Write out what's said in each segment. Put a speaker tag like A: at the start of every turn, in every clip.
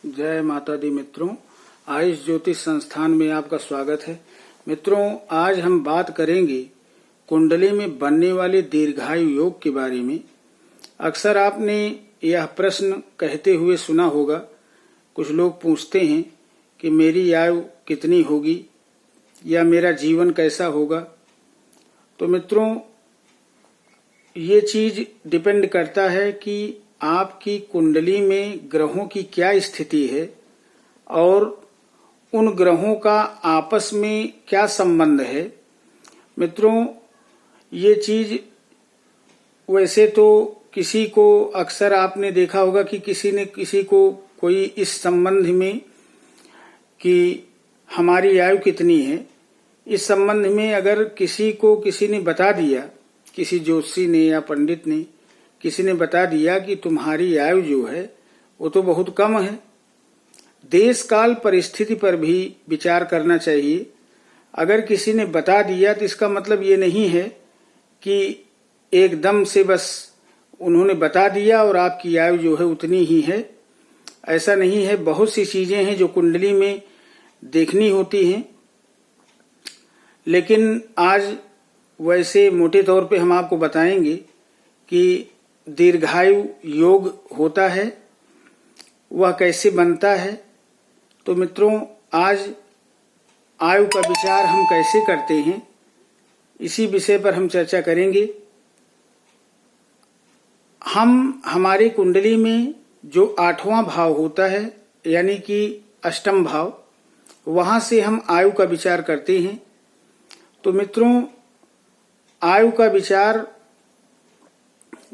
A: जय माता दी। मित्रों, आयुष ज्योतिष संस्थान में आपका स्वागत है। मित्रों, आज हम बात करेंगे कुंडली में बनने वाले दीर्घायु योग के बारे में। अक्सर आपने यह प्रश्न कहते हुए सुना होगा। कुछ लोग पूछते हैं कि मेरी आयु कितनी होगी या मेरा जीवन कैसा होगा। तो मित्रों, ये चीज डिपेंड करता है कि आपकी कुंडली में ग्रहों की क्या स्थिति है और उन ग्रहों का आपस में क्या संबंध है। मित्रों, ये चीज वैसे तो किसी को अक्सर आपने देखा होगा कि किसी ने किसी को कोई इस संबंध में कि हमारी आयु कितनी है, इस संबंध में अगर किसी ने बता दिया, किसी ज्योतिषी ने या पंडित ने किसी ने बता दिया कि तुम्हारी आयु जो है वो तो बहुत कम है, देश काल परिस्थिति पर भी विचार करना चाहिए। अगर किसी ने बता दिया तो इसका मतलब ये नहीं है कि एकदम से बस उन्होंने बता दिया और आपकी आयु जो है उतनी ही है। ऐसा नहीं है। बहुत सी चीजें हैं जो कुंडली में देखनी होती हैं। लेकिन आज वैसे मोटे तौर पे हम आपको बताएंगे कि दीर्घायु योग होता है, वह कैसे बनता है। तो मित्रों, आज आयु का विचार हम कैसे करते हैं, इसी विषय पर हम चर्चा करेंगे। हमारे कुंडली में जो 8वां भाव होता है यानी कि अष्टम भाव, वहां से हम आयु का विचार करते हैं। तो मित्रों, आयु का विचार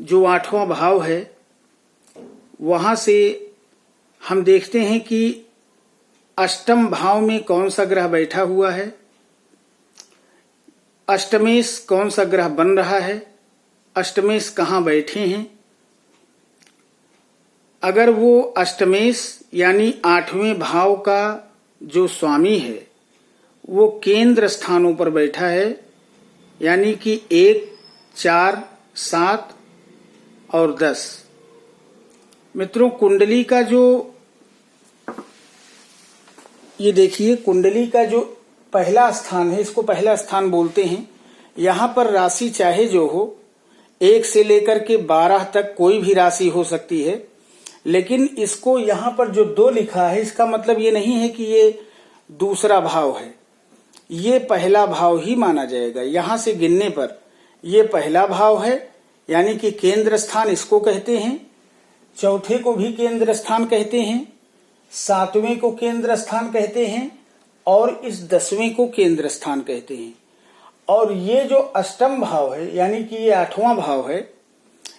A: जो 8वां भाव है वहां से हम देखते हैं कि अष्टम भाव में कौन सा ग्रह बैठा हुआ है, अष्टमेश कौन सा ग्रह बन रहा है, अष्टमेश कहाँ बैठे हैं। अगर वो अष्टमेश यानी 8वें भाव का जो स्वामी है वो केंद्र स्थानों पर बैठा है, यानी कि 1, 4, 7 और 10। मित्रों, कुंडली का जो ये देखिए, कुंडली का जो पहला स्थान है, इसको पहला स्थान बोलते हैं। यहाँ पर राशि चाहे जो हो, 1 से लेकर के 12 तक कोई भी राशि हो सकती है। लेकिन इसको यहाँ पर जो 2 लिखा है, इसका मतलब ये नहीं है कि ये दूसरा भाव है, ये पहला भाव ही माना जाएगा। यहाँ से गिनने पर ये पहला भाव है, यानी कि केंद्र स्थान इसको कहते हैं। चौथे को भी केंद्र स्थान कहते हैं, 7वें को केंद्र स्थान कहते हैं और इस 10वें को केंद्र स्थान कहते हैं। और ये जो अष्टम भाव है यानी कि ये 8वां भाव है,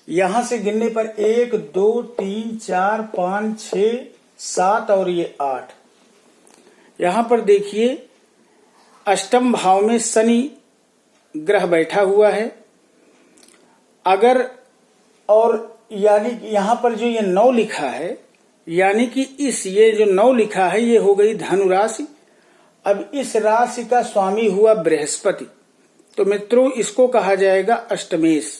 A: यहां से गिनने पर 1, 2, 3, 4, 5, 6, 7 और ये 8। यहां पर देखिए, अष्टम भाव में शनि ग्रह बैठा हुआ है। अगर और यानी यहां पर जो ये 9 लिखा है, यानी कि ये जो 9 लिखा है ये हो गई धनु राशि। अब इस राशि का स्वामी हुआ बृहस्पति। तो मित्रों, इसको कहा जाएगा अष्टमेश।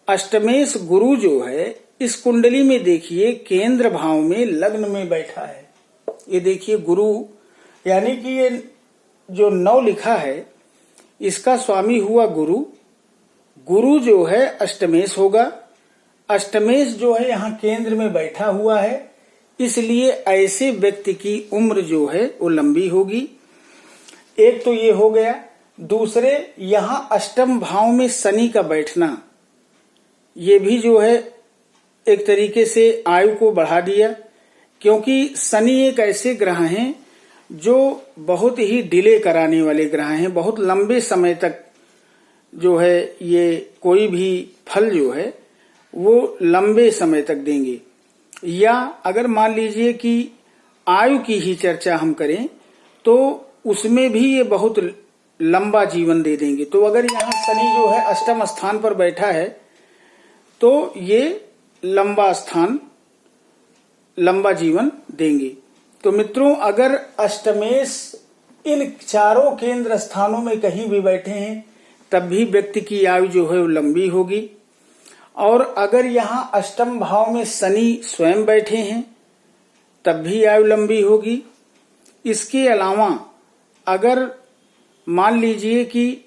A: अष्टमेश गुरु जो है इस कुंडली में देखिए केंद्र भाव में लग्न में बैठा है। ये देखिए गुरु, यानी कि ये जो 9 लिखा है इसका स्वामी हुआ गुरु। गुरु जो है अष्टमेश होगा। अष्टमेश जो है यहाँ केंद्र में बैठा हुआ है, इसलिए ऐसे व्यक्ति की उम्र जो है वो लंबी होगी। एक तो ये हो गया। दूसरे, यहाँ अष्टम भाव में शनि का बैठना, ये भी जो है एक तरीके से आयु को बढ़ा दिया, क्योंकि शनि एक ऐसे ग्रह हैं जो बहुत ही डिले कराने वाले ग्रह हैं। बहुत लंबे समय तक जो है ये कोई भी फल जो है वो लंबे समय तक देंगे। या अगर मान लीजिए कि आयु की ही चर्चा हम करें तो उसमें भी ये बहुत लंबा जीवन दे देंगे। तो अगर यहाँ शनि जो है अष्टम स्थान पर बैठा है तो ये लंबा जीवन देंगे। तो मित्रों, अगर अष्टमेश इन चारों केंद्र स्थानों में कहीं भी बैठे हैं तब भी व्यक्ति की आयु जो है वो लंबी होगी। और अगर यहाँ अष्टम भाव में शनि स्वयं बैठे हैं तब भी आयु लंबी होगी। इसके अलावा अगर मान लीजिए कि